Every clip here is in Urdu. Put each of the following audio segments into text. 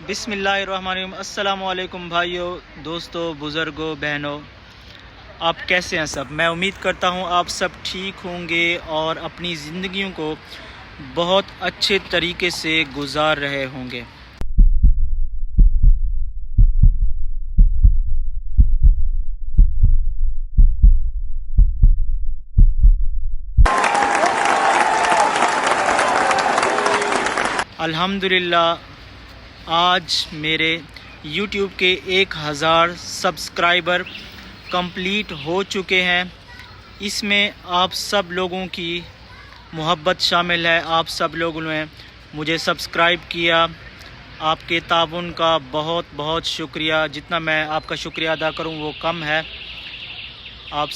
بسم اللہ الرحمن الرحیم۔ السلام علیکم بھائیوں، دوستوں، بزرگوں، بہنوں، آپ کیسے ہیں سب؟ میں امید کرتا ہوں آپ سب ٹھیک ہوں گے اور اپنی زندگیوں کو بہت اچھے طریقے سے گزار رہے ہوں گے۔ الحمدللہ آج میرے یوٹیوب کے 1000 سبسکرائبر کمپلیٹ ہو چکے ہیں۔ اس میں آپ سب لوگوں کی محبت شامل ہے۔ آپ سب لوگوں نے مجھے سبسکرائب کیا، آپ کے تعاون کا بہت بہت شکریہ۔ جتنا میں آپ کا شکریہ ادا کروں وہ کم ہے۔ آپ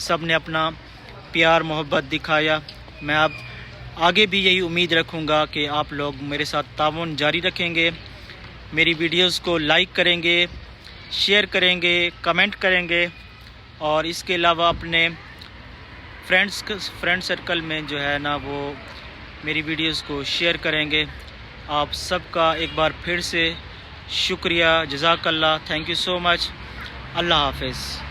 سب نے اپنا پیار محبت دکھایا۔ میں اب آگے بھی یہی امید رکھوں گا کہ آپ لوگ میرے ساتھ تعاون جاری رکھیں گے، میری ویڈیوز کو لائک کریں گے، شیئر کریں گے، کمنٹ کریں گے، اور اس کے علاوہ اپنے فرینڈ سرکل میں جو ہے نا وہ میری ویڈیوز کو شیئر کریں گے۔ آپ سب کا ایک بار پھر سے شکریہ، جزاک اللہ، تھینک یو سو مچ۔ اللہ حافظ۔